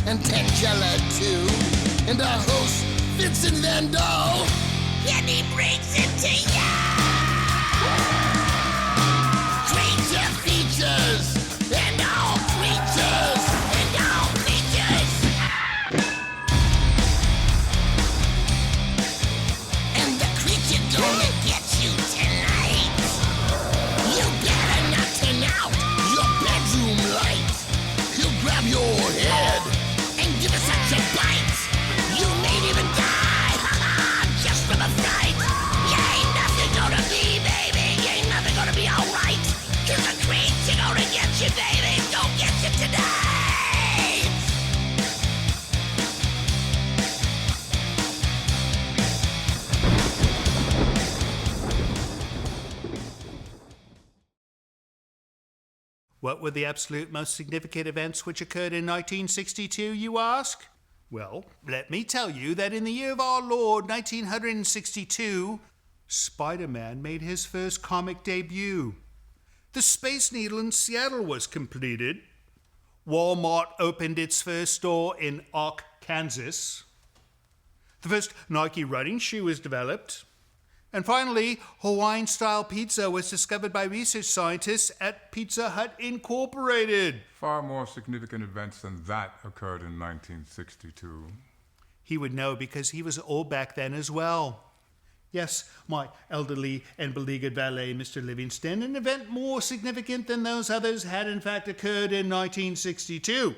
and Tangela too, and our host, Vincent Van Dahl. And he brings it to ya! Creature features, and all creatures, and all creatures. And the creature gonna get you tonight. You better not turn out your bedroom light. He'll grab your head and give it such a bite. You may even die, just from a fright. You ain't nothing gonna be, baby. You ain't nothing gonna be alright. 'Cause the creature gonna get you, baby. Gonna get you tonight. What were the absolute most significant events which occurred in 1962, you ask? Well, let me tell you that in the year of our Lord, 1962, Spider-Man made his first comic debut. The Space Needle in Seattle was completed. Walmart opened its first store in Ark, Kansas. The first Nike running shoe was developed. And finally, Hawaiian-style pizza was discovered by research scientists at Pizza Hut Incorporated. Far more significant events than that occurred in 1962. He would know because he was old back then as well. Yes, my elderly and beleaguered valet, Mr. Livingston, an event more significant than those others had in fact occurred in 1962.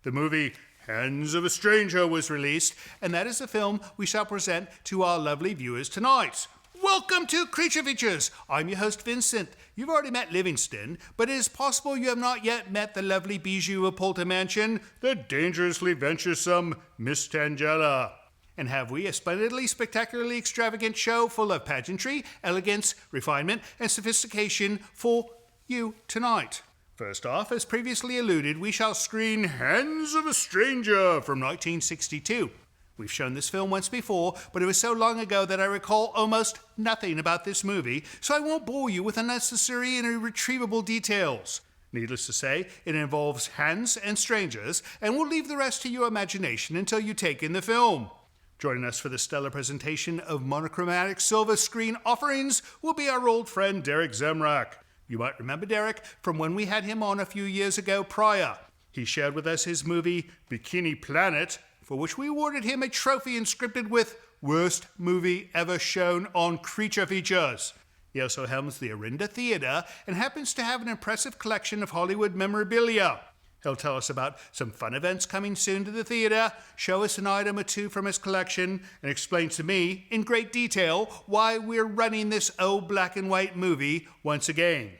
The movie Hands of a Stranger was released, and that is the film we shall present to our lovely viewers tonight. Welcome to Creature Features. I'm your host, Vincent. You've already met Livingston, but it is possible you have not yet met the lovely bijou of Polter Mansion, the dangerously venturesome Miss Tangela. And have we a splendidly, spectacularly extravagant show full of pageantry, elegance, refinement, and sophistication for you tonight. First off, as previously alluded, we shall screen Hands of a Stranger from 1962. We've shown this film once before, but it was so long ago that I recall almost nothing about this movie, so I won't bore you with unnecessary and irretrievable details. Needless to say, it involves hands and strangers, and we'll leave the rest to your imagination until you take in the film. Joining us for the stellar presentation of monochromatic silver screen offerings will be our old friend Derek Zemrak. You might remember Derek from when we had him on a few years ago prior. He shared with us his movie Bikini Planet, for which we awarded him a trophy inscripted with Worst Movie Ever Shown on Creature Features. He also helms the Orinda Theater and happens to have an impressive collection of Hollywood memorabilia. He'll tell us about some fun events coming soon to the theater, show us an item or two from his collection, and explain to me in great detail why we're running this old black and white movie once again.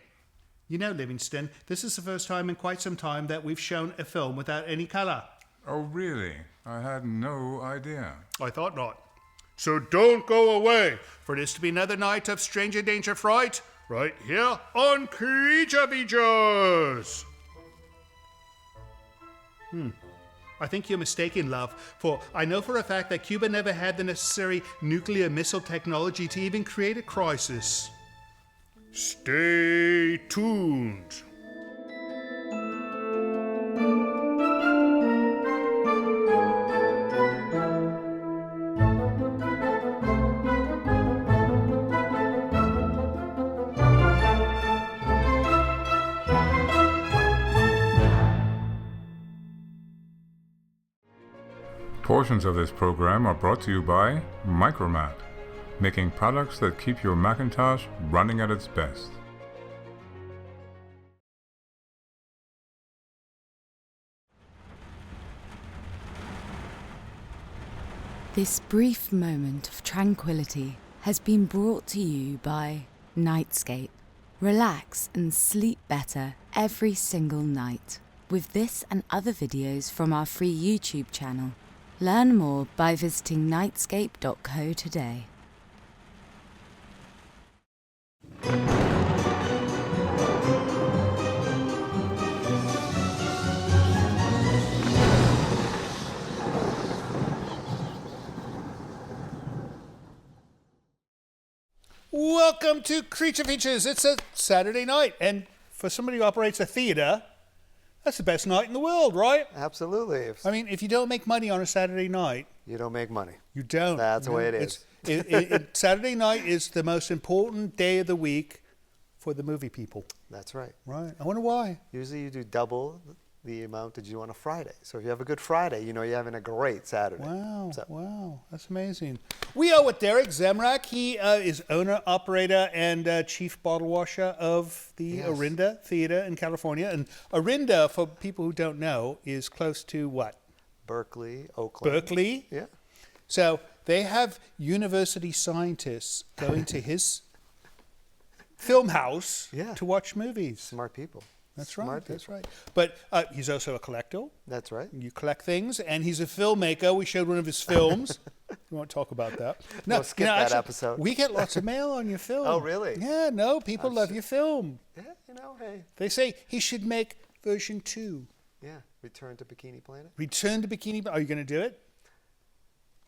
You know, Livingston, this is the first time in quite some time that we've shown a film without any color. Oh, really? I had no idea. I thought not. So don't go away, for it is to be another night of stranger danger fright, right here on Creature Features. I think you're mistaken, love, for I know for a fact that Cuba never had the necessary nuclear missile technology to even create a crisis. Stay tuned. Portions of this program are brought to you by Micromat, making products that keep your Macintosh running at its best. This brief moment of tranquility has been brought to you by Nightscape. Relax and sleep better every single night with this and other videos from our free YouTube channel. Learn more by visiting nightscape.co today. Welcome to Creature Features. It's a Saturday night, and for somebody who operates a theater, That's the best night in the world, right? Absolutely. I mean, if you don't make money on a Saturday night, You don't make money. you don't. That's the way it is. Saturday night is the most important day of the week for the movie people. That's right. Right. I wonder why. Usually you do double the amount that you do on a Friday. So if you have a good Friday, you know you're having a great Saturday. Wow, So- wow, that's amazing. We are with Derek Zemrak. He is owner, operator, and chief bottle washer of the Yes. Orinda Theater in California. And Orinda, for people who don't know, is close to what? Berkeley, Oakland. Berkeley. Yeah. So they have university scientists going to his film house Yeah. to watch movies. Smart people. That's Smart right. people. That's right. But he's also a collector. That's right. You collect things, and he's a filmmaker. We showed one of his films. We won't talk about that. No, We'll skip that episode. We get lots of mail on your film. Oh, really? Yeah, no, people love your film. Yeah, you know, hey. They say he should make version 2. Yeah. Return to Bikini Planet? Return to Bikini. Are you going to do it?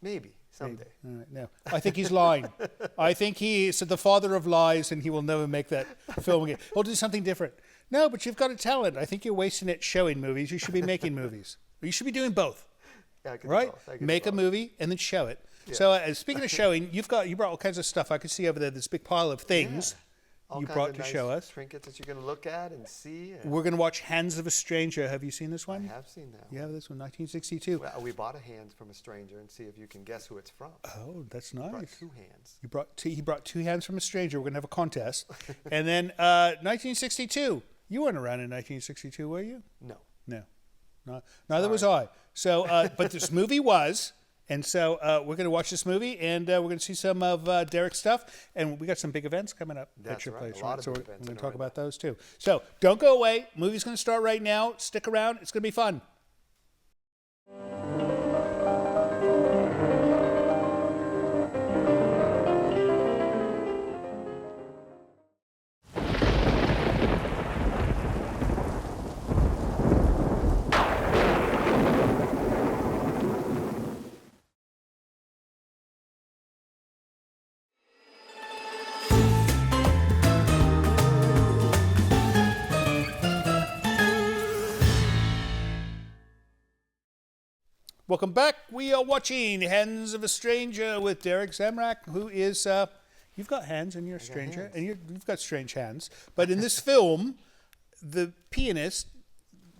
Maybe. Someday. All right, no. I think he's lying. I think he is the father of lies, and he will never make that film again. He'll do something different. No, but you've got a talent. I think you're wasting it showing movies. You should be making movies. You should be doing both. Yeah, I could do Right? both. I could do Make a both. movie and then show it. Yeah. So speaking of showing, you brought all kinds of stuff. I could see over there this big pile of things All you kinds brought of to nice show us. trinkets that you can look at and see. And We're going to watch Hands of a Stranger. Have you seen this I one? have seen that. You have this one, 1962. Well, we bought a hand from a stranger and see if you can guess who it's from. Oh, that's Brought nice. 2 hands. He brought 2 hands from a stranger. We're going to have a contest. And then 1962. You weren't around in 1962, were you? No. No. Neither was I. So, but this movie was. And so we're going to watch this movie, and we're going to see some of Derek's stuff. And we got some big events coming up That's at your right, place. a lot of So big we're events going to in talk Orinda. about those too. So don't go away. Movie's going to start right now. Stick around. It's going to be fun. Welcome back. We are watching Hands of a Stranger with Derek Zemrak, who is, you've got hands and you're a stranger, hands. and you've got strange hands. But in this film, the pianist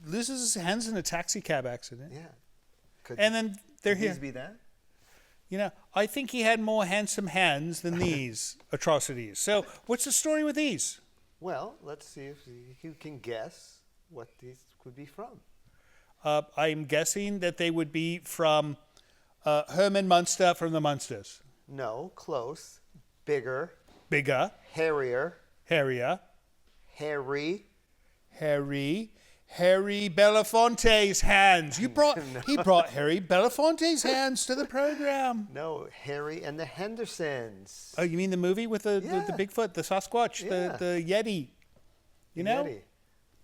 loses his hands in a taxi cab accident. Yeah. Could And then they're these here. be that? You know, I think he had more handsome hands than these atrocities. So what's the story with these? Well, let's see if you can guess what these could be from. I'm guessing that they would be from Herman Munster from the Munsters. No, close. Bigger, Bigger, hairier, hairier, hairy. Harry Belafonte's hands. He brought Harry Belafonte's hands to the program. No, Harry and the Hendersons. Oh, you mean the movie with the Yeah. Bigfoot, the Sasquatch, Yeah. the Yeti? You know, Yeti.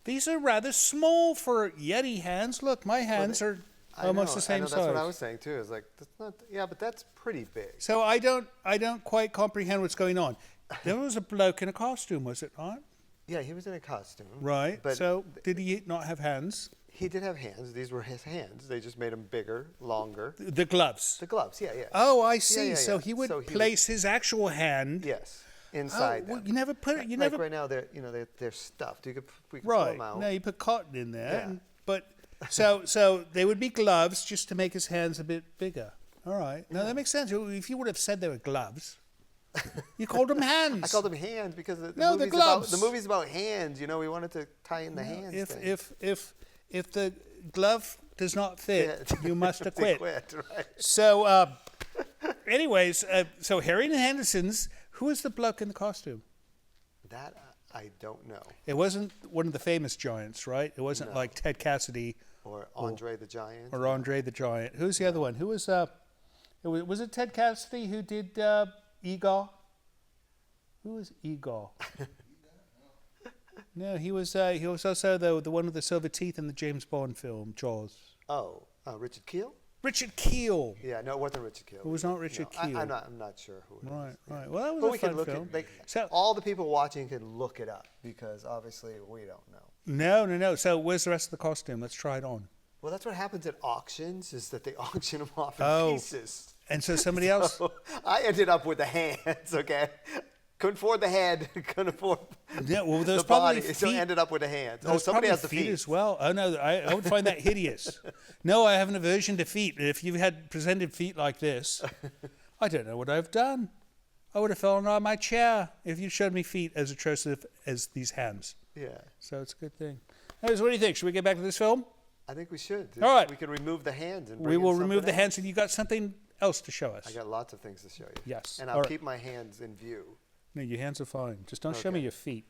these are rather small for Yeti hands. Look, my hands are I almost know, the same I know, size. That's what I was saying too. It's like that's not. Yeah, but that's pretty big. So I don't quite comprehend what's going on. There was a bloke in a costume, was it not? Yeah, he was in a costume. Right. But So did he not have hands? he did have hands. These were his hands. They just made them bigger, longer. The gloves. The gloves. Yeah, yeah. Oh, I see. yeah, So yeah. he would So he would- place his actual hand. Yes. Oh, Inside. well, them. you never put it. You like never. right now, they're stuffed. We could pull Right. them out. No, you put cotton in there. Yeah. But so they would be gloves just to make his hands a bit bigger. All right. Now that makes sense. If you would have said they were gloves, you called them hands. I called them hands because the No, the movie's gloves. about the movie's about hands. You know, we wanted to tie in the hands. thing. If the glove does not fit, Yeah. you must They acquit. quit, right? So, anyways, so Harry and the Hendersons. Who was the bloke in the costume? That I don't know. It wasn't one of the famous giants, right? It wasn't No. like Ted Cassidy Or Andre the Giant. or Andre the Giant. Who's the other one? Who was? Was it Ted Cassidy who did Igor? Who was Igor? No, he was also the one with the silver teeth in the James Bond film Jaws. Oh, Richard Keel. Richard Keel. Yeah, no, it wasn't Richard Keel. It was not Richard No, Keel. I'm not sure who it is. Right. Well, that was But a we fun can look film. at So all the people watching can look it up because obviously we don't know. No. So where's the rest of the costume? Let's try it on. Well, that's what happens at auctions, is that they auction them off in pieces. And so somebody else... So I ended up with the hands, okay? Couldn't afford the head, couldn't afford the body, so I ended up with the hands. Oh, somebody has the feet as well. Oh, no, I would find that hideous. No, I have an aversion to feet. If you had presented feet like this, I don't know what I've done. I would have fallen out of my chair if you showed me feet as atrocious as these hands. Yeah. So it's a good thing. Anyways, what do you think? Should we get back to this film? I think we should. All right. We can remove the hands. And we will remove the hands, and you got something else to show us. I got lots of things to show you. Yes. And I'll keep my hands in view. No, your hands are fine. Just don't show me your feet.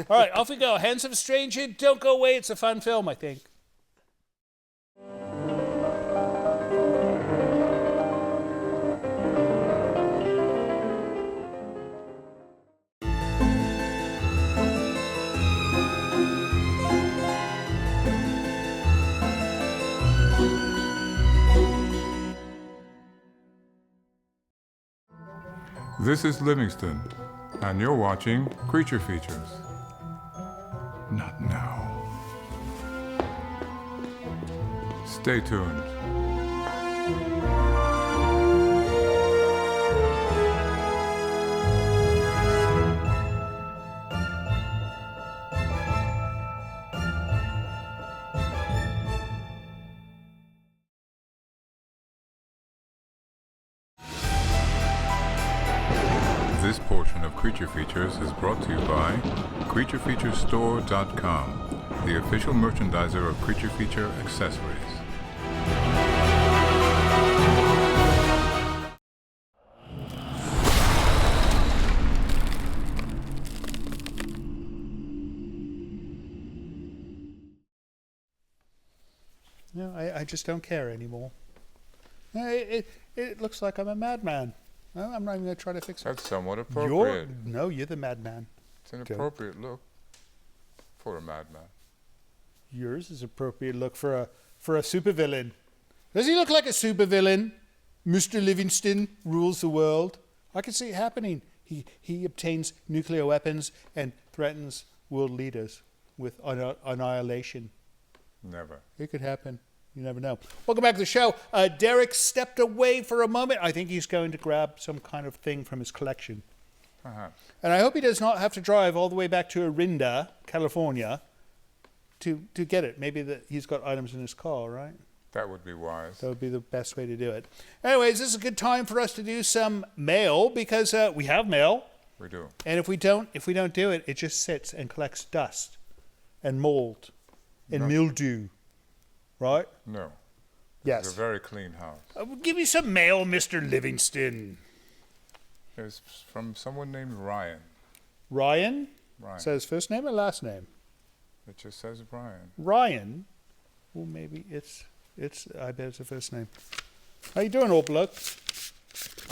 All right, off we go. Hands of a Stranger. Don't go away. It's a fun film, I think. This is Livingston, and you're watching Creature Features. Not now. Stay tuned. This portion of Creature Features is brought to you by CreatureFeatureStore.com, the official merchandiser of Creature Feature accessories. No, I just don't care anymore. It looks like I'm a madman. No, I'm not even going to try to fix it. That's somewhat appropriate. You're the madman. It's an appropriate look for a madman. Yours is appropriate look for a supervillain. Does he look like a supervillain? Mr. Livingston rules the world. I can see it happening. He obtains nuclear weapons and threatens world leaders with annihilation. Never. It could happen. You never know. Welcome back to the show. Derek stepped away for a moment. I think he's going to grab some kind of thing from his collection. And I hope he does not have to drive all the way back to Orinda, California, to get it. Maybe he's got items in his car, right? That would be wise. That would be the best way to do it. Anyways, this is a good time for us to do some mail because we have mail. We do. And if we don't do it, it just sits and collects dust and mold and mildew. Right? No. Yes. It's a very clean house. Give me some mail, Mr. Livingston. It's from someone named Ryan. Ryan? Ryan. Is that his first name or last name? It just says Ryan. Ryan? Well, maybe it's. I bet it's a first name. How you doing, old bloke?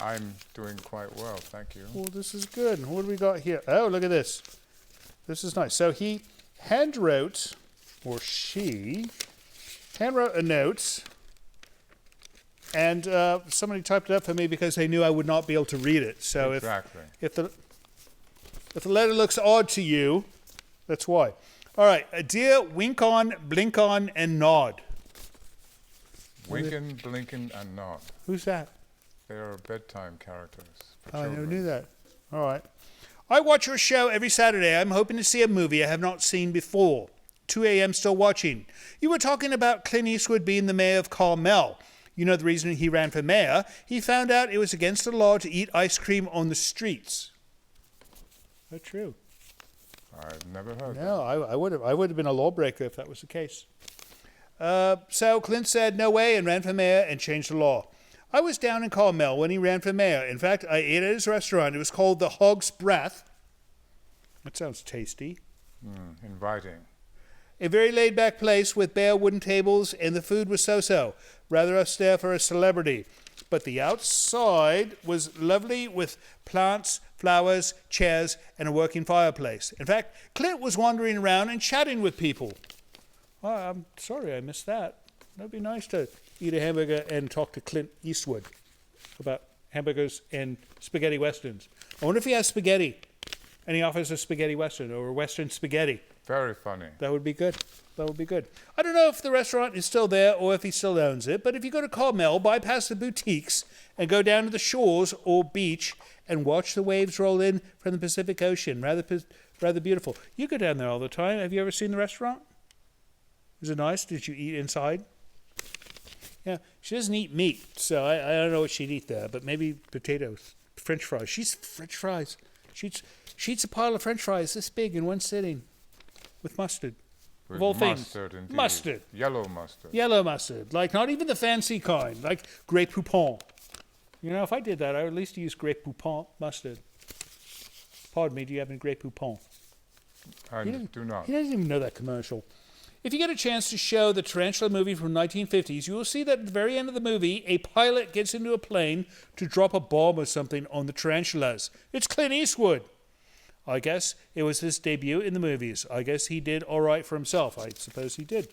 I'm doing quite well, thank you. Well, this is good. What do we got here? Oh, look at this. This is nice. So he handwrote, or she handwrote a note, and somebody typed it up for me because they knew I would not be able to read it. So exactly. if the letter looks odd to you, that's why. All right, dear wink on, blink on, and nod. Winkin', blinkin', and nod. Who's that? They are bedtime characters for I children. never knew that. All right. I watch your show every Saturday. I'm hoping to see a movie I have not seen before. 2 a.m. still watching. You were talking about Clint Eastwood being the mayor of Carmel. You know the reason he ran for mayor? He found out it was against the law to eat ice cream on the streets. That's true. I've never heard that. No, I would have been a lawbreaker if that was the case. So Clint said no way and ran for mayor and changed the law. I was down in Carmel when he ran for mayor. In fact, I ate at his restaurant. It was called the Hog's Breath. That sounds tasty. Inviting. A very laid-back place with bare wooden tables, and the food was so-so, rather austere for a celebrity. But the outside was lovely with plants, flowers, chairs, and a working fireplace. In fact, Clint was wandering around and chatting with people. Oh, I'm sorry I missed that. That'd be nice to eat a hamburger and talk to Clint Eastwood about hamburgers and spaghetti westerns. I wonder if he has spaghetti, and he offers a spaghetti western or a western spaghetti. Very funny. That would be good. That would be good. I don't know if the restaurant is still there or if he still owns it, but if you go to Carmel, bypass the boutiques and go down to the shores or beach and watch the waves roll in from the Pacific Ocean. Rather beautiful. You go down there all the time. Have you ever seen the restaurant? Was it nice? Did you eat inside? Yeah, she doesn't eat meat, so I don't know what she'd eat there, but maybe potatoes, French fries. She's French fries. She eats a pile of French fries this big in one sitting with mustard. With of all mustard, things. Indeed. Mustard. Yellow mustard. Yellow mustard. Like, not even the fancy kind, like Grey Poupon. You know, if I did that, I would at least use Grey Poupon mustard. Pardon me, do you have any Grey Poupon? I do not. He doesn't even know that commercial. If you get a chance to show the Tarantula movie from 1950s, you will see that at the very end of the movie, a pilot gets into a plane to drop a bomb or something on the tarantulas. It's Clint Eastwood. I guess it was his debut in the movies. I guess he did all right for himself. I suppose he did.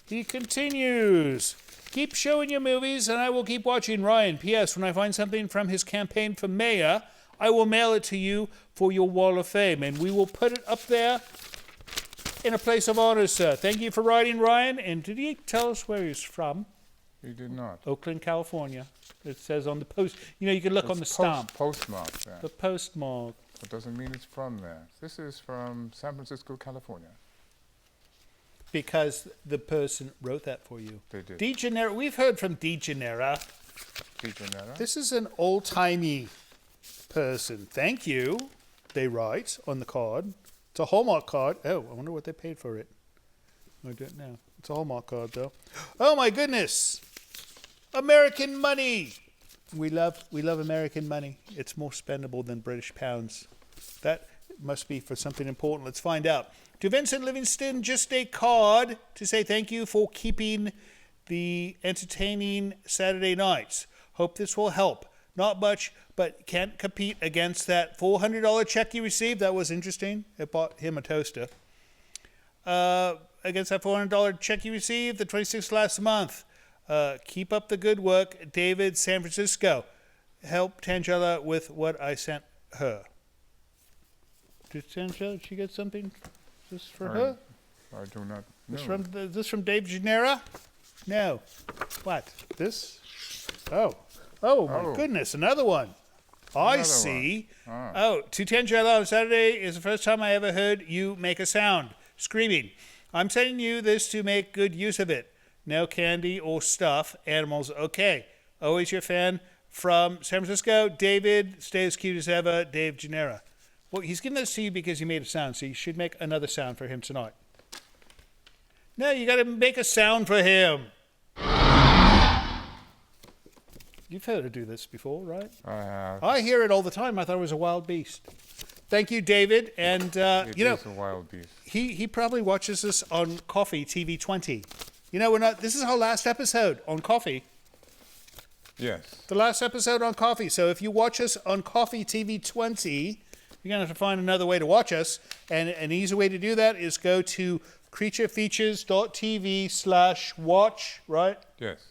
He continues. Keep showing your movies and I will keep watching. Ryan, P.S. When I find something from his campaign for mayor, I will mail it to you for your wall of fame. And we will put it up there in a place of honor, sir. Thank you for writing, Ryan. And did he tell us where he's from? He did not. Oakland, California. It says on the post. You know, you can look on the stamp. Postmark there. The postmark. That doesn't mean it's from there. This is from San Francisco, California. Because the person wrote that for you. They did. DeGenera. We've heard from DeGenera. DeGenera? This is an old-timey person. Thank you, they write on the card. It's a Hallmark card. Oh, I wonder what they paid for it. I don't know. It's a Hallmark card, though. Oh, my goodness. American money. We love American money. It's more spendable than British pounds. That must be for something important. Let's find out. To Vincent Livingston, just a card to say thank you for keeping the entertaining Saturday nights. Hope this will help. Not much, but can't compete against that $400 check you received. That was interesting. It bought him a toaster. Against that $400 check you received, the 26th last month. Keep up the good work, David, San Francisco. Help Tangela with what I sent her. Did Tangela, she get something? Is this for her? I do not know. This from Dave Genera? No. What? This? Oh, my goodness, another one. I see. Oh, to Tangela on Saturday is the first time I ever heard you make a sound. Screaming. I'm sending you this to make good use of it. No candy or stuff. Animals, okay. Always your fan from San Francisco. David, stay as cute as ever. Dave Genera. Well, he's giving this to you because he made a sound, so you should make another sound for him tonight. No, you got to make a sound for him. You've heard her do this before, right? I have. I hear it all the time. I thought it was a wild beast. Thank you, David. And, It is a wild beast. He probably watches us on Coffee TV 20. You know, this is our last episode on Coffee. Yes. The last episode on Coffee. So if you watch us on Coffee TV 20, you're going to have to find another way to watch us. And an easy way to do that is go to creaturefeatures.tv/watch, right? Yes.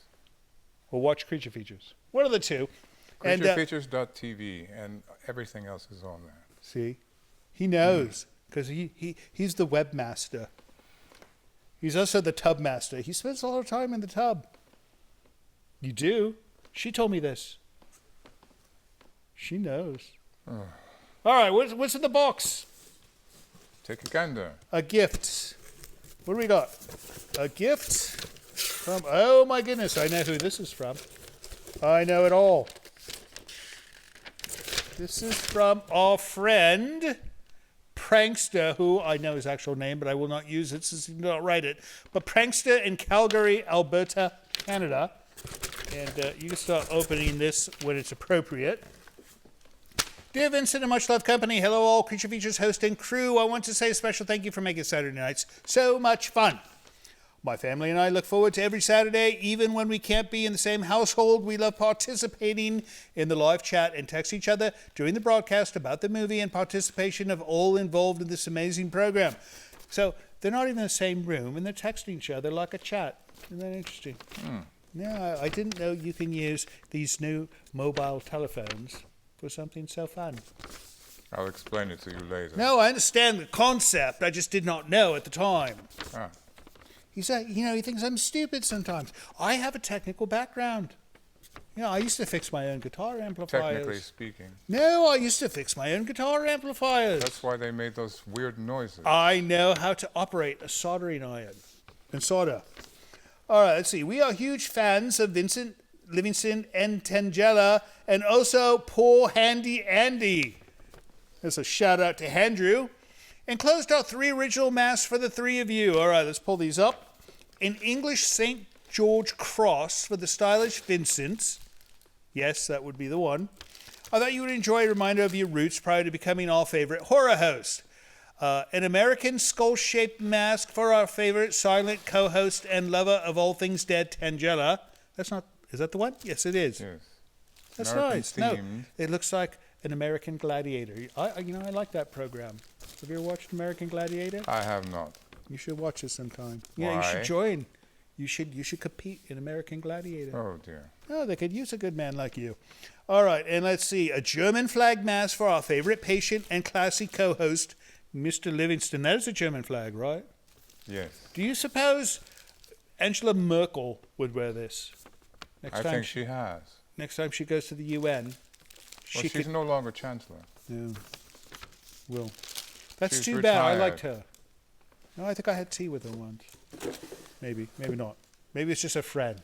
Or watch Creature Features. One of the two. Creaturefeatures.tv and everything else is on there. See? He knows because he's the webmaster. He's also the tub master. He spends a lot of time in the tub. You do? She told me this. She knows. All right, what's in the box? Take a gander. A gift. What do we got? A gift from... Oh, my goodness. I know who this is from. I know it all. This is from our friend... Prankster, who I know his actual name, but I will not use it since he did not write it. But Prankster in Calgary, Alberta, Canada. And you can start opening this when it's appropriate. Dear Vincent and Much Love Company, hello all Creature Features host and crew. I want to say a special thank you for making Saturday nights so much fun. My family and I look forward to every Saturday, even when we can't be in the same household. We love participating in the live chat and text each other during the broadcast about the movie and participation of all involved in this amazing program. So they're not even in the same room and they're texting each other like a chat. Isn't that interesting? Yeah, I didn't know you can use these new mobile telephones for something so fun. I'll explain it to you later. No, I understand the concept. I just did not know at the time. Ah. He thinks I'm stupid sometimes. I have a technical background. I used to fix my own guitar amplifiers. Technically speaking. No, I used to fix my own guitar amplifiers. That's why they made those weird noises. I know how to operate a soldering iron and solder. All right, let's see. We are huge fans of Vincent Livingston and Tangela, and also Poor Handy Andy. That's a shout out to Andrew. Enclosed are 3 original masks for the 3 of you. All right, let's pull these up. An English St. George cross for the stylish Vincent. Yes, that would be the one. I thought you would enjoy a reminder of your roots prior to becoming our favorite horror host. An American skull-shaped mask for our favorite silent co-host and lover of all things dead, Tangela. Is that the one? Yes, it is. Yes. That's American nice. No, themed. it looks like an American Gladiator. I like that program. Have you ever watched American Gladiator? I have not. You should watch it sometime. Why? You should join. You should compete in American Gladiator. Oh, dear. Oh, they could use a good man like you. All right, and let's see. A German flag mask for our favorite patient and classy co-host, Mr. Livingston. That is a German flag, right? Yes. Do you suppose Angela Merkel would wear this? I think she has. Next time she goes to the UN. Well, She's she's no longer chancellor. No. Will. That's She's too bad. I retired. liked her. No, I think I had tea with her once. Maybe not. Maybe it's just a friend.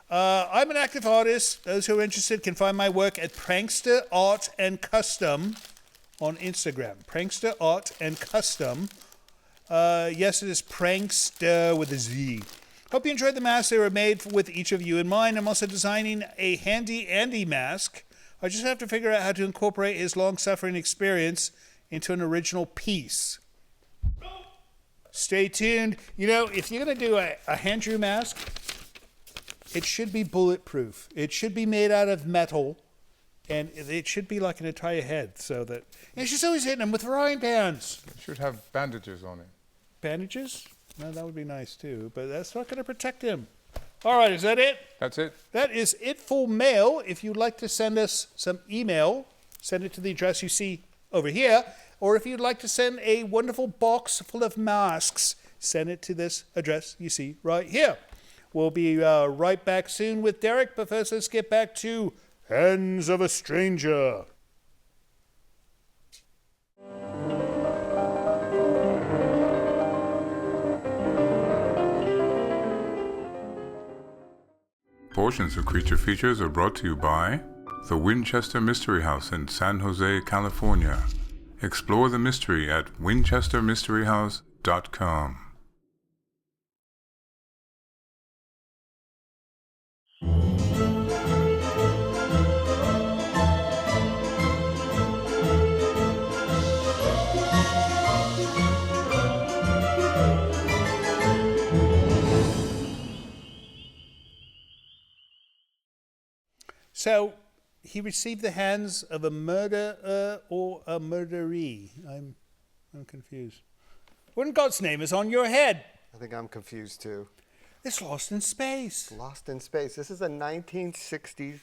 I'm an active artist. Those who are interested can find my work at Prankster Art and Custom on Instagram. Prankster Art and Custom. Yes, it is Prankster with a Z. Hope you enjoyed the masks. They were made with each of you in mind. I'm also designing a Handy Andy mask. I just have to figure out how to incorporate his long-suffering experience into an original piece. Stay tuned. If you're going to do a hand-drew mask, it should be bulletproof. It should be made out of metal, and it should be like an entire head, so that... And she's always hitting him with frying pans. It should have bandages on it. Bandages? No, that would be nice, too, but that's not going to protect him. All right, is that it? That's it. That is it for mail. If you'd like to send us some email, send it to the address you see over here. Or if you'd like to send a wonderful box full of masks, send it to this address you see right here. We'll be right back soon with Derek, but first let's get back to Hands of a Stranger. Portions of Creature Features are brought to you by the Winchester Mystery House in San Jose, California. Explore the mystery at winchestermysteryhouse.com. So, he received the hands of a murderer or a murderee. I'm confused. What in God's name is on your head? I think I'm confused too. It's Lost in Space. Lost in Space. This is a 1960s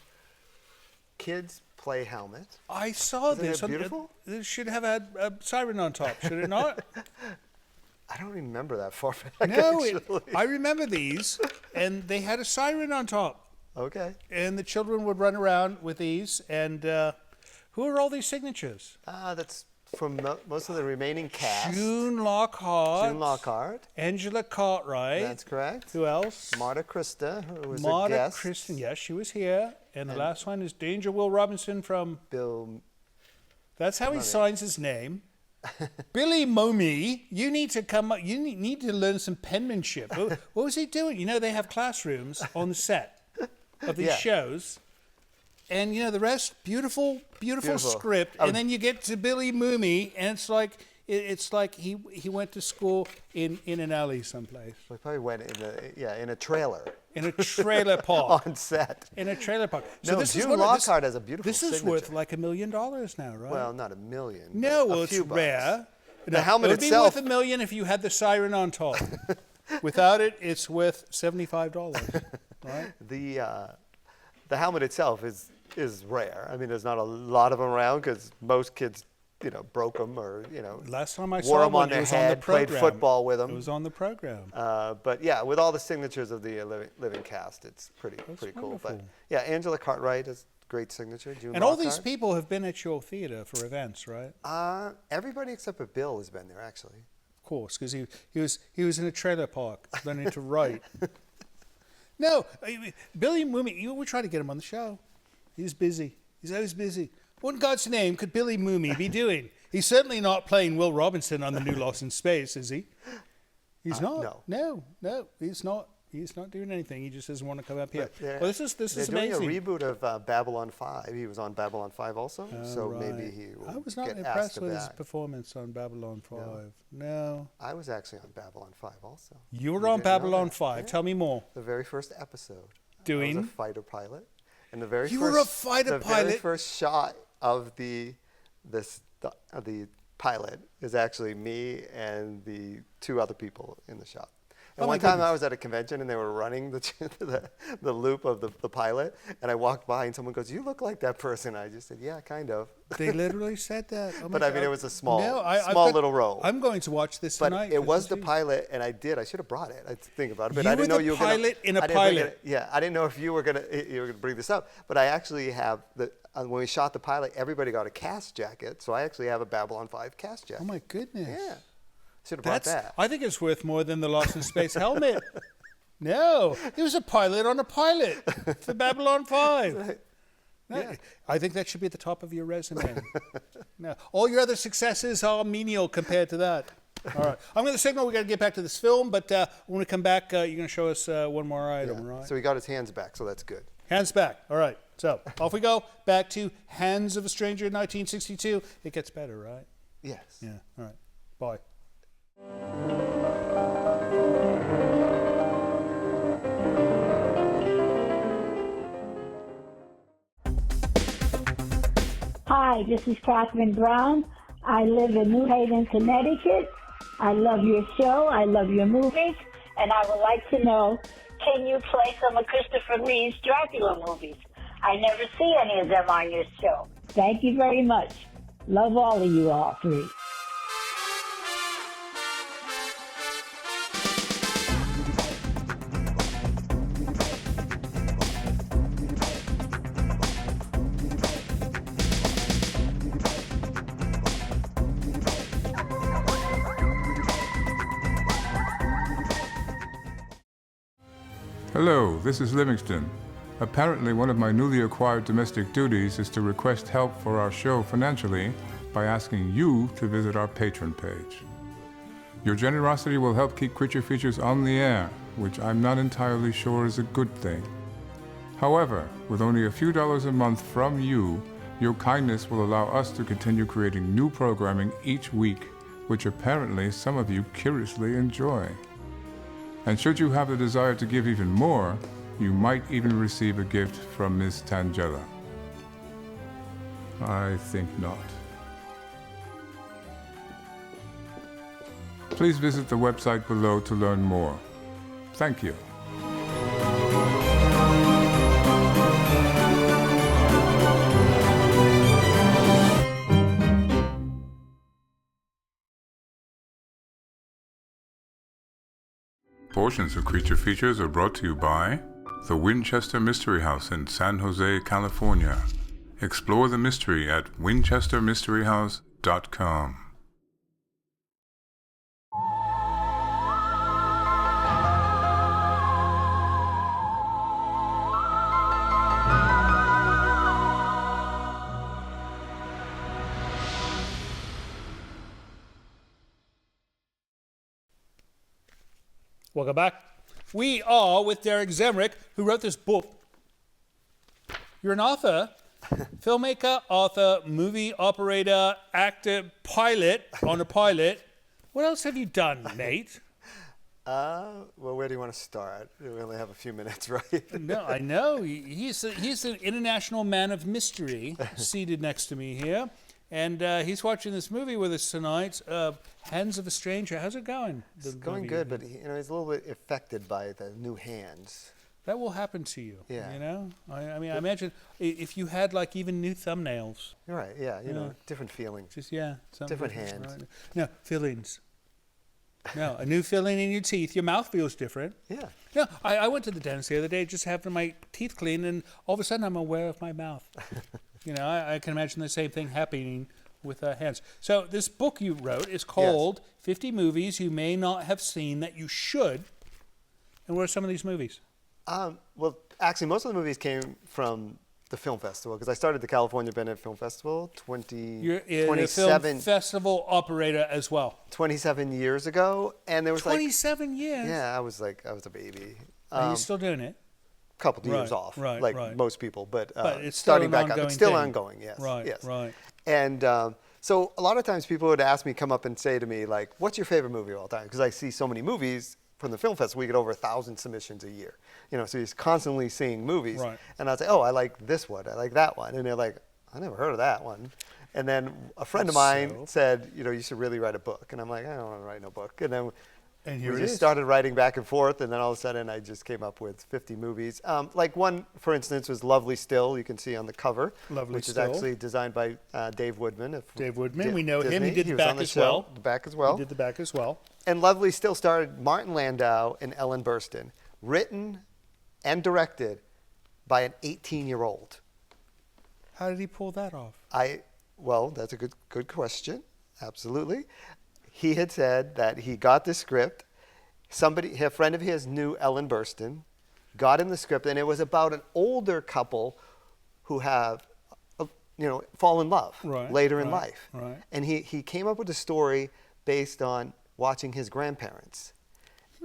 kids play helmet. I saw Isn't this. it beautiful? It should have had a siren on top, should it not? I don't remember that far back. No, actually. I remember these, and they had a siren on top. Okay. And the children would run around with these, and who are all these signatures? That's from most of the remaining cast. June Lockhart. Angela Cartwright. That's correct. Who else? Marta Krista, who was a Marta guest. Kristen, yes, she was here. And the last one is Danger Will Robinson from... Bill... That's how he signs his name. Billy Momey, you need to come up, you need to learn some penmanship. What was he doing? They have classrooms on the set of these shows. And, the rest, beautiful script. And then you get to Billy Mooney, and it's like he went to school in an alley someplace. We probably went in a trailer. In a trailer park. On set. In a trailer park. So No, June Lockhart has a beautiful This is signature. worth like $1 million now, right? Well, not $1 million. No, but well, a it's few bucks. rare. The helmet it would itself. be worth $1 million if you had the siren on top. Without it, it's worth $75. Right? The helmet itself is rare. I mean, there's not a lot of them around because most kids broke them or, Last time I wore saw them one, on their it was on head, the played program. football with them. It was on the program. But yeah, with all the signatures of the living cast, it's pretty cool. But yeah, Angela Cartwright is a great signature. June And all Lockhart. these people have been at your theater for events, right? Everybody except for Bill has been there, actually. Of course, because he was in a trailer park learning to write. No, Billy Mooney, we tried to get him on the show. He's busy. He's always busy. What in God's name could Billy Mooney be doing? He's certainly not playing Will Robinson on the new Lost in Space, is he? He's not. No, he's not. He's not doing anything. He just doesn't want to come up here. Well, this is amazing. They're doing a reboot of Babylon 5. He was on Babylon 5 also, maybe he will I was not get impressed asked with of his that. performance on Babylon 5. No. I was actually on Babylon 5 also. You were on Babylon 5. Yeah. Tell me more. The very first episode. Doing? I was a fighter pilot. And the very were a fighter pilot? The very first shot of the pilot is actually me and the two other people in the shot. And one time I was at a convention and they were running the loop of the pilot, and I walked by and someone goes, "You look like that person." I just said, "Yeah, kind of." They literally said that. Oh but I mean, it was a small little role. I'm going to watch this tonight. But it was the pilay, and I should have brought it. I think about it, but you I didn't know were you the were pilot in a I pilot. I didn't know if you were gonna bring this up. But I actually have when we shot the pilot, everybody got a cast jacket, so I actually have a Babylon 5 cast jacket. Oh my goodness! Yeah. Should have brought that. I think it's worth more than the Lost in Space helmet. No, he was a pilot on a pilot for Babylon 5. No, yeah. I think that should be at the top of your resume. No, all your other successes are menial compared to that. All right, I'm going to signal we got to get back to this film, but when we come back, you're going to show us one more item, right? So he got his hands back, so that's good. Hands back. All right, so off we go. Back to Hands of a Stranger in 1962. It gets better, right? Yes. Yeah. All right. Bye. Hi, this is Katherine Brown. I live in New Haven, Connecticut. I love your show. I love your movies. And I would like to know, can you play some of Christopher Lee's Dracula movies? I never see any of them on your show. Thank you very much. Love all of you all three. Hello, this is Livingston. Apparently, one of my newly acquired domestic duties is to request help for our show financially by asking you to visit our Patreon page. Your generosity will help keep Creature Features on the air, which I'm not entirely sure is a good thing. However, with only a few dollars a month from you, your kindness will allow us to continue creating new programming each week, which apparently some of you curiously enjoy. And should you have the desire to give even more, you might even receive a gift from Ms. Tangella. I think not. Please visit the website below to learn more. Thank you. Portions of Creature Features are brought to you by the Winchester Mystery House in San Jose, California. Explore the mystery at winchestermysteryhouse.com. Welcome back. We are with Derek Zemrak, who wrote this book. You're an author, filmmaker, author, movie operator, actor, pilot on a pilot. What else have you done, mate? Well, where do you want to start? We only have a few minutes, right? No, I know. He's an international man of mystery seated next to me here. And he's watching this movie with us tonight, Hands of a Stranger. How's it going? It's going good, but he's a little bit affected by the new hands. That will happen to you. Yeah. You know? I mean, I imagine if you had like even new thumbnails. You're right. Yeah. You know, different feeling. Just, yeah. Different hands. Right. No, fillings. No, a new filling in your teeth. Your mouth feels different. Yeah. No, I went to the dentist the other day just having my teeth cleaned, and all of a sudden I'm aware of my mouth. You know, I can imagine the same thing happening with hands. So this book you wrote is called 50 Movies You May Not Have Seen That You Should. And what are some of these movies? Well, actually, most of the movies came from the film festival, because I started the California Bennett Film Festival You're a film festival operator as well. 27 years ago, and there was 27 years? Yeah, I was a baby. Are you still doing it? Couple of years off, right. most people, but it's starting still back up. It's still ongoing, yes. Right, yes. right. And so a lot of times people would ask me, come up and say to me, like, what's your favorite movie of all time? Because I see so many movies from the film festival. We get over 1,000 submissions a year. You know, so he's constantly seeing movies. Right. And I'd say, oh, I like this one, I like that one. And they're like, I never heard of that one. And then a friend of mine said, you know, you should really write a book. And I'm like, I don't want to write no book. And then we just started writing back and forth, and then all of a sudden I just came up with 50 movies. Like one, for instance, was Lovely Still, you can see on the cover, which is actually designed by Dave Woodman. Dave Woodman, we know Disney. him. He did he the was back on the as show, well. The back as well. He did the back as well. And Lovely Still starred Martin Landau and Ellen Burstyn, written and directed by an 18-year-old. How did he pull that off? Well, that's a good question. Absolutely. He had said that he got the script. A friend of his knew Ellen Burstyn, got him the script, and it was about an older couple who have, fall in love later in life. Right. And he came up with a story based on watching his grandparents.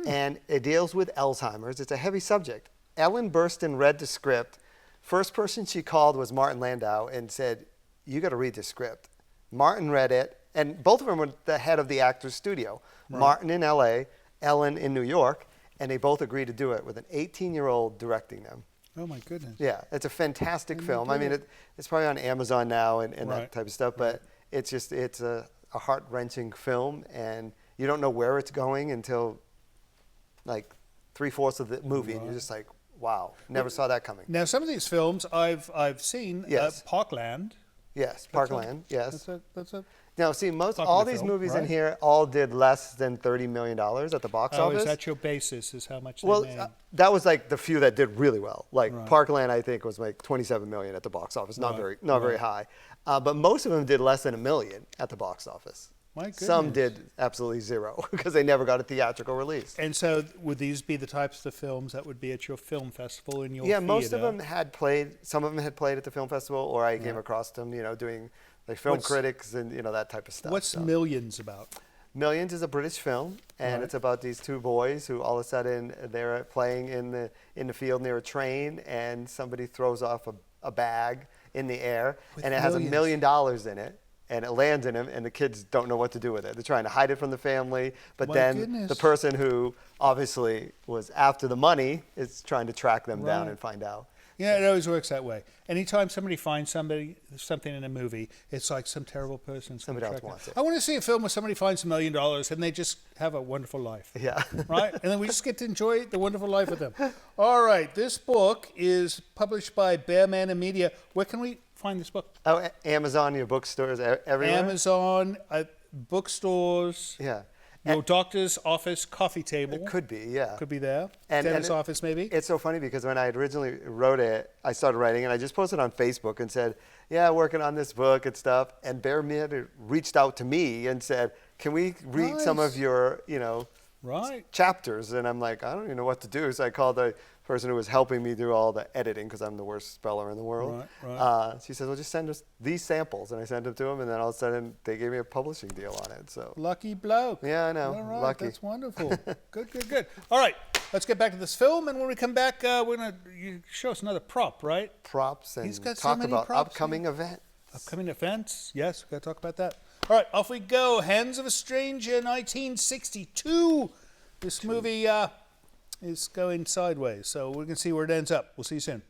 And it deals with Alzheimer's. It's a heavy subject. Ellen Burstyn read the script. First person she called was Martin Landau and said, you got to read this script. Martin read it, and both of them were the head of the Actors Studio. Right. Martin in LA, Ellen in New York, and they both agreed to do it with an 18-year-old directing them. Oh my goodness. Yeah, it's a fantastic film. I mean, it's probably on Amazon now and that type of stuff, but it's a heart-wrenching film, and you don't know where it's going until like 3/4 of the movie, and you're just like, wow, never saw that coming. Now, some of these films I've seen. Yes. Parkland. Yes, Parkland. Yes. That's a. Now, see, all these movies in here all did less than $30 million at the box office. Is that your basis? Is how much they made? That was like the few that did really well. Like Parkland, I think, was like $27 million at the box office. Not very high. But most of them did less than $1 million at the box office. My goodness. Some did absolutely zero because they never got a theatrical release. And so would these be the types of films that would be at your film festival in your theater? Most of them had played. Some of them had played at the film festival, or I came across them, doing like film critics and that type of stuff. What's Millions about? Millions is a British film, and it's about these two boys who all of a sudden they're playing in the field near a train, and somebody throws off a bag in the air, and it has $1 million in it. And it lands in him, and the kids don't know what to do with it. They're trying to hide it from the family, but the person who obviously was after the money is trying to track them down and find out. Yeah, it always works that way. Anytime somebody finds something in a movie, it's like some terrible person. Somebody else wants it. I want to see a film where somebody finds $1 million and they just have a wonderful life. Yeah. Right? And then we just get to enjoy the wonderful life with them. All right. This book is published by Bear Man Media. Where can we find this book? Oh, Amazon, your bookstores, everywhere? Amazon, bookstores. Yeah. Your doctor's office, coffee table. It could be, yeah. Could be there. Dentist's office, maybe. It's so funny because when I originally wrote it, I started writing, and I just posted on Facebook and said, yeah, working on this book and stuff. And Bear Media reached out to me and said, can we read some of your, chapters? And I'm like, I don't even know what to do. So I called the person who was helping me do all the editing because I'm the worst speller in the world. She said, well, just send us these samples. And I sent them to them, and then all of a sudden they gave me a publishing deal on it. So lucky bloke. Yeah, I know. All right, lucky. That's wonderful. Good. All right, let's get back to this film. And when we come back, we're going to show us another prop, right? Props, and He's got talk so many about props upcoming events. Upcoming events? Yes, we've got to talk about that. All right, off we go. Hands of a Stranger, 1962. This movie is going sideways, so we're going to see where it ends up. We'll see you soon.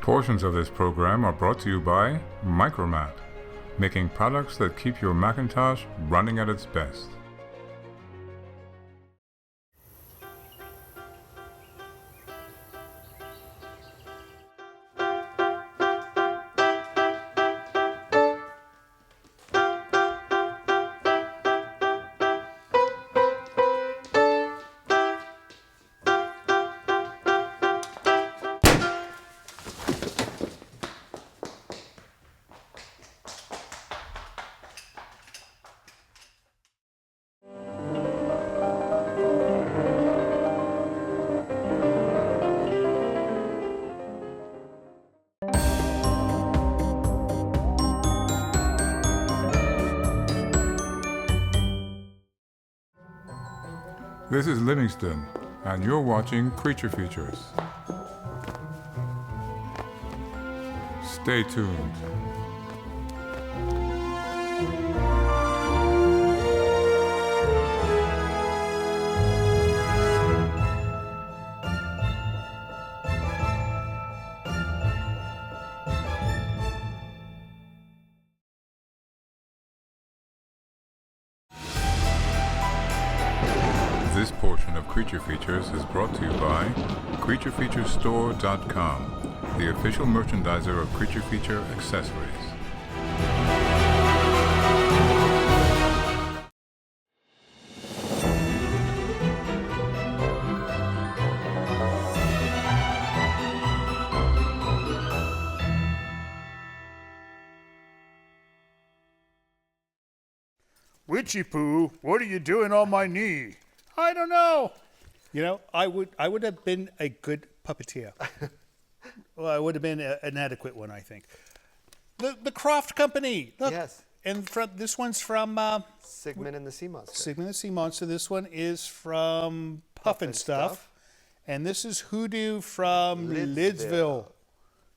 Portions of this program are brought to you by Micromat, making products that keep your Macintosh running at its best. This is Livingston, and you're watching Creature Features. Stay tuned. This portion of Creature Features is brought to you by CreatureFeatureStore.com, the official merchandiser of Creature Feature accessories. Witchy Poo, what are you doing on my knee? I don't know. You know, I would have been a good puppeteer. Well, I would have been an adequate one, I think. The Croft Company. Look. Yes. And this one's from Sigmund and the Sea Monster. Sigmund and the Sea Monster. This one is from Puffin Stuff. And this is Hoodoo from Lidsville.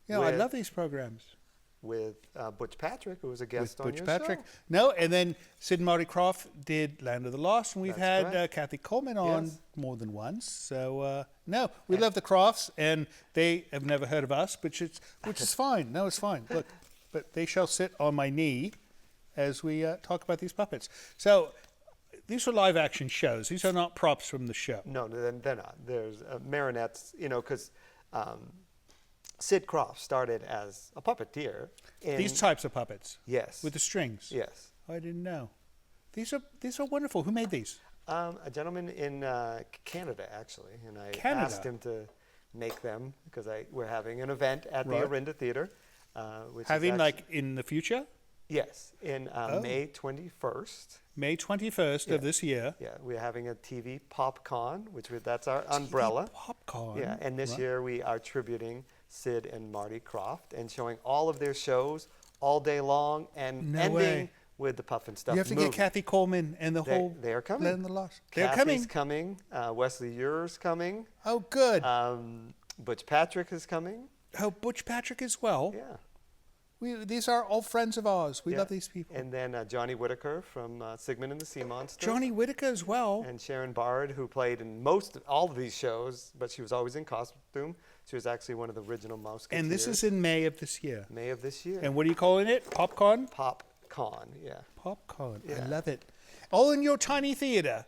You know, I love these programs. With Butch Patrick, who was a guest on Butch your Patrick. show. No, and then Sid and Marty Croft did Land of the Lost, and we've That's had Kathy Coleman on Yes. more than once. So, no, we love the Crofts, and they have never heard of us, which is fine. No, it's fine. Look, but they shall sit on my knee as we talk about these puppets. So, these are live action shows. These are not props from the show. No, they're not. There's marionettes, you know, because Sid Croft started as a puppeteer. These types of puppets. Yes. With the strings. Yes. Oh, I didn't know. These are wonderful. Who made these? A gentleman in Canada, actually, and I asked him to make them because we're having an event at the Orinda Theater. Which Having is like in the future? Yes, in May 21st. May 21st of this year. Yeah, we're having a TV PopCon, that's our umbrella. Popcorn. Yeah, and this year we are tributing Sid and Marty Croft and showing all of their shows all day long and ending with the Puffin Stuff You have to movie. get Kathy Coleman and the whole They are coming. Land of the Lost. They're Kathy's coming. Wesley Ure's coming. Oh, good. Butch Patrick is coming. Oh, Butch Patrick as well. Yeah. These are all friends of ours. We Yeah. love these people. And then Johnny Whitaker from Sigmund and the Sea Monster. Johnny Whitaker as well. And Sharon Bard, who played in all of these shows, but she was always in costume. She was actually one of the original Mouseketeers. And this is in May of this year. May of this year. And what are you calling it? Popcorn? PopCon, yeah. Popcorn. I Yeah. love it. All in your tiny theater.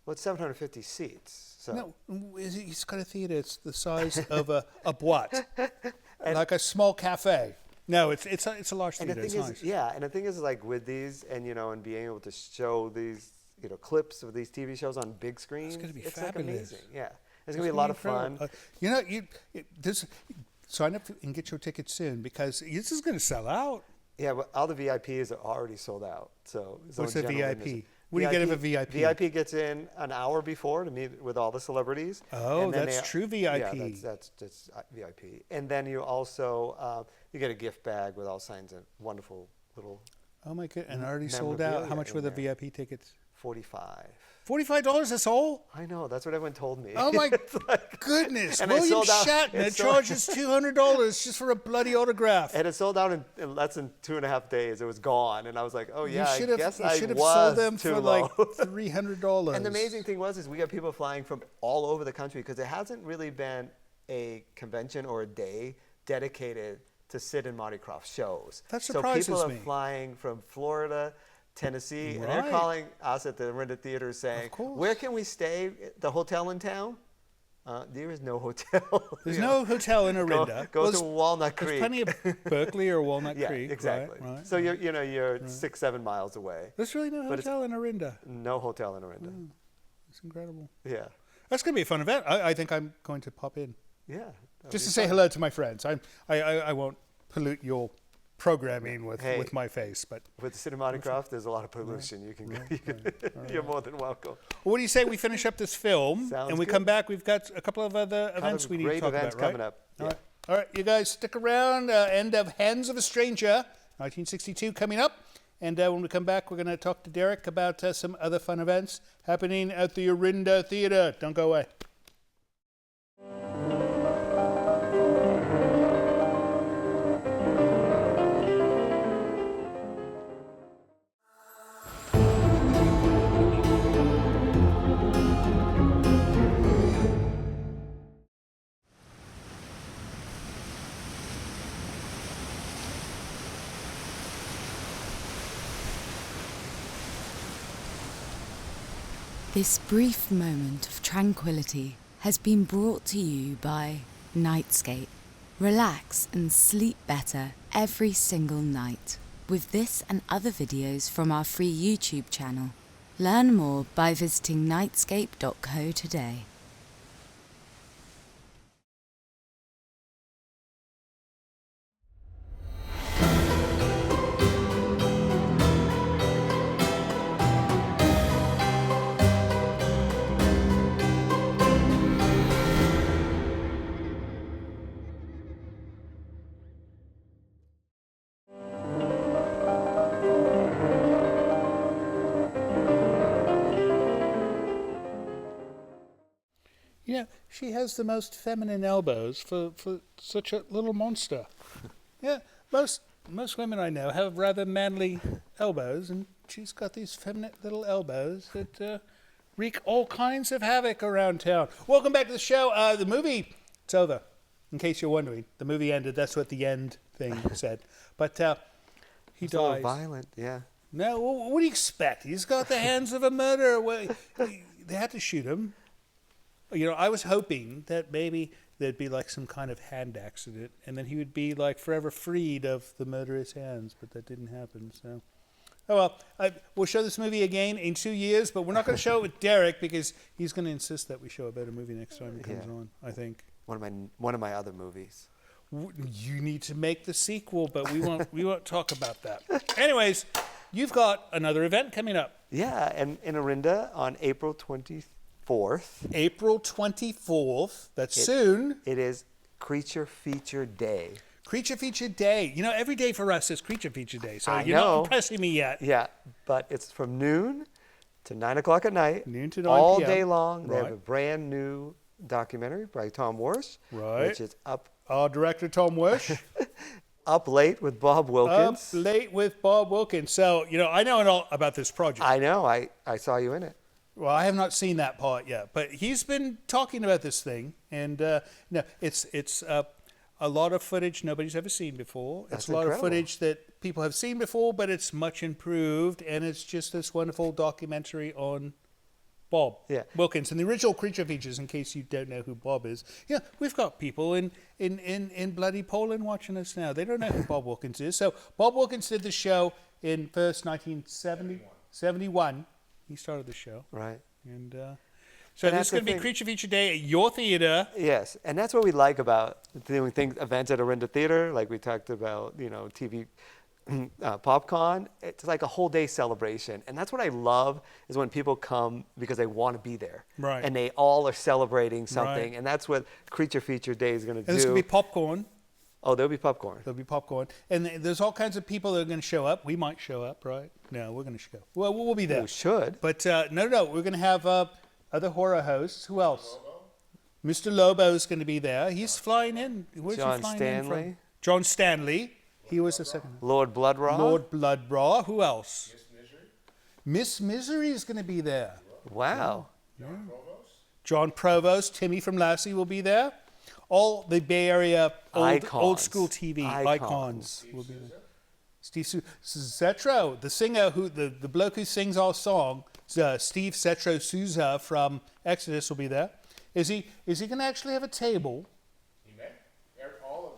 Well, it's 750 seats. So. No, it's got a theater. It's the size of a boîte, like a small cafe. No, it's a large And theater. the It's thing nice. is, yeah, and the thing is, like with these, and and being able to show these, clips of these TV shows on big screens, gonna be it's fabulous. like amazing. Yeah, it's gonna be a lot of fun. Sign up and get your tickets soon because this is going to sell out. Yeah, but all the VIPs are already sold out. So What's a general VIP? admission. What do you get of a VIP? VIP gets in an hour before to meet with all the celebrities. Oh, and then that's true VIP. Yeah, that's VIP. And then you also you get a gift bag with all kinds of wonderful little. Oh my goodness! And already sold out. How much were the VIP tickets? $45. $45 a soul? I know. That's what everyone told me. Oh my goodness! And it William sold out- Shatner it sold- charges $200 just for a bloody autograph. And it sold out in less than 2.5 days. It was gone, and I was like, "Oh yeah, I guess you I should have was sold them too for low." like $300. And the amazing thing is we got people flying from all over the country because there hasn't really been a convention or a day dedicated to Sid and Marty Krofft shows. That surprises so people me. are flying from Florida, Tennessee, and they're Right. calling us at the Orinda Theater saying, Of course. where can we stay? The hotel in town? There is no hotel. There's You no know, hotel in Go, Orinda. go Well, to Walnut there's Creek. plenty of Berkeley or Walnut Yeah, Creek. exactly. Right. So you're 6-7 miles away. There's really no but it's- hotel in Orinda. No hotel in Orinda. It's incredible. Yeah. That's going to be a fun event. I think I'm going to pop in. Yeah. that would Just be to say fun. hello to my friends. I won't pollute your programming with Hey. my face, but With the Sid and Marty Krofft, there's a lot of pollution. You can go. You're more than welcome. what do you say we finish up this film Sounds and we good. come back? We've got a couple of other events we need to great talk events about, right? coming up. All Yeah. right. All right, you guys stick around. End of Hands of a Stranger, 1962 coming up. And when we come back, we're going to talk to Derek about some other fun events happening at the Orinda Theater. Don't go away. This brief moment of tranquility has been brought to you by Nightscape. Relax and sleep better every single night with this and other videos from our free YouTube channel. Learn more by visiting nightscape.co today. You know, she has the most feminine elbows for such a little monster. Yeah, most women I know have rather manly elbows, and she's got these feminine little elbows that wreak all kinds of havoc around town. Welcome back to the show. The movie, it's over. In case you're wondering, the movie ended. That's what the end thing said. But he It's a little dies. violent, yeah. No, what do you expect? He's got the hands of a murderer. They had to shoot him. You know, I was hoping that maybe there'd be like some kind of hand accident, and then he would be like forever freed of the murderous hands, but that didn't happen. So, oh well, we'll show this movie again in 2 years, but we're not going to show it with Derek because he's going to insist that we show a better movie next time it comes on, I think. One of my other movies. You need to make the sequel, but we won't talk about that. Anyways, you've got another event coming up. Yeah, and in Orinda on April 24th. April 24th. That's soon. It is Creature Feature Day. Creature Feature Day. You know, every day for us is Creature Feature Day, so I you're know. not impressing me yet. Yeah, but it's from noon to 9 o'clock at night. Noon to 9 all p.m. day long. They have Right. a brand new documentary by Tom Warsh, Right. which is up Our director, Tom Wish, late with Bob up Wilkins. late with Bob Wilkins. So, you know, I know all about this project. I know. I saw you in it. Well, I have not seen that part yet, but he's been talking about this thing, and no, it's a lot of footage nobody's ever seen before. That's It's a lot incredible. of footage that people have seen before, but it's much improved, and it's just this wonderful documentary on Bob Yeah. Wilkins. And the original Creature Features, in case you don't know who Bob is, yeah, we've got people in bloody Poland watching us now. They don't know who Bob Wilkins is. So Bob Wilkins did the show in first 1971. He started the show. Right. And so And this is that's the going to be thing. Creature Feature Day at your theater. Yes, and that's what we like about doing things, events at Orinda Theater, like we talked about, you know, TV popcorn. It's like a whole day celebration, and that's what I love is when people come because they want to be there, Right. And they all are celebrating something, Right. and that's what Creature Feature Day is going to do. And there's going to be popcorn. Oh, there'll be popcorn. There'll be popcorn. And there's all kinds of people that are going to show up. We might show up, right? No, we're going to show. Well, we'll be there. We should. But no, we're going to have other horror hosts. Who else? Mr. Lobo is going to be there. He's flying in. Where's he John flying in Stanley. from? John Stanley. He was the second. Lord Bloodraw. Lord Bloodbraw. Who else? Miss Misery is going to be there. Wow. John Provost. Timmy from Lassie will be there. all the Bay Area old school TV Icons. will be there. Steve Setro, the singer the bloke who sings our song, Steve Setro Souza from Exodus will be there. Is he going to actually have a table? He may. Everyone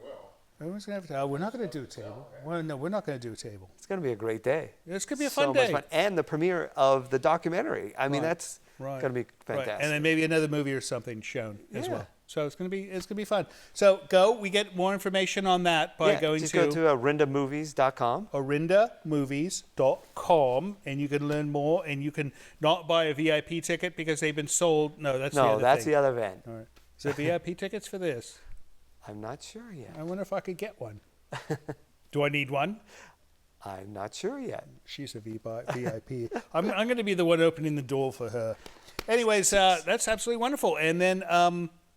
will. Everyone's going to have a table. We're not going to do a table. Well, no, we're not going to do a table. It's going to be a great day. It's going to be a fun so day. Much fun. And the premiere of the documentary. I mean, that's going to be fantastic. Right. And then maybe another movie or something shown as well. So it's going to be fun. So we get more information on that by going just to go to orindamovies.com. orindamovies.com, and you can learn more. And you can not buy a VIP ticket because they've been sold. No, that's the other thing. the other event. All right. Is there VIP tickets for this? I'm not sure yet. I wonder if I could get one. Do I need one? I'm not sure yet. She's a VIP. I'm going to be the one opening the door for her. Anyways, that's absolutely wonderful. And then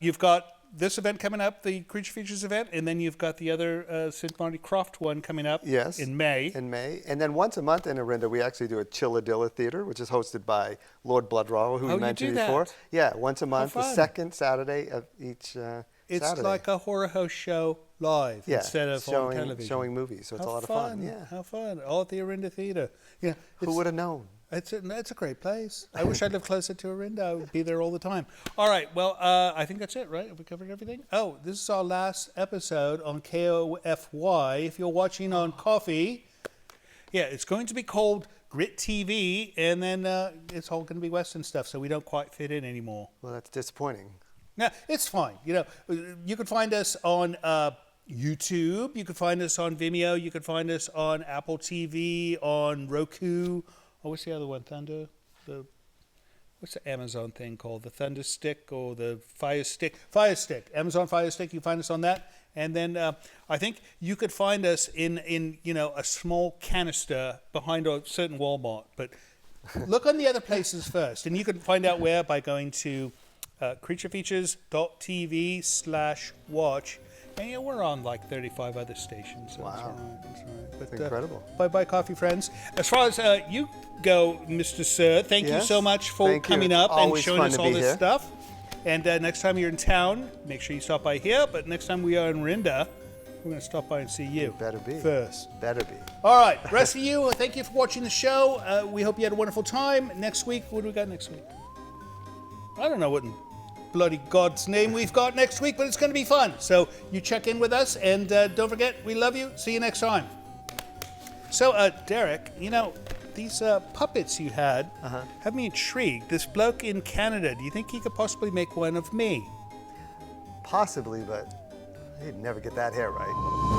you've got this event coming up, the Creature Features event, and then you've got the other St. Marty Croft one coming up in May. And then once a month in Orinda, we actually do a Chilladilla Theater, which is hosted by Lord Bloodraw, who we mentioned before. Yeah, once a month, the second Saturday of each It's Saturday. like a horror house show live instead of on television. Showing movies, so it's a lot of fun. Yeah. How fun. All at the Orinda Theater. Yeah, Who would have known? It's a great place. I wish I lived closer to Orinda. I would be there all the time. All right. Well, I think that's it, right? Have we covered everything? Oh, this is our last episode on KOFY. If you're watching on Coffee, it's going to be called Grit TV, and then it's all going to be Western stuff, so we don't quite fit in anymore. Well, that's disappointing. No, it's fine. You can find us on YouTube. You can find us on Vimeo. You can find us on Apple TV, on Roku. Oh, what's the other one? What's the Amazon thing called? The Thunder Stick or the Fire Stick? Fire Stick. Amazon Fire Stick. You can find us on that. And then I think you could find us in a small canister behind a certain Walmart. But look on the other places first, and you can find out where by going to creaturefeatures.tv/watch. And we're on like 35 other stations. So wow. That's all right. But, that's incredible. Bye-bye, coffee friends. As far as you go, Mr. Sir, thank you so much for coming up and showing us all this stuff. And next time you're in town, make sure you stop by here. But next time we are in Orinda, we're going to stop by and see you. Better be. First. Better be. All right. Rest of you, thank you for watching the show. We hope you had a wonderful time. Next week, what do we got next week? I don't know what in bloody God's name we've got next week, but it's going to be fun. So you check in with us, and don't forget, we love you. See you next time. So, Derek, these puppets you had have me intrigued. This bloke in Canada, do you think he could possibly make one of me? Possibly, but he'd never get that hair right.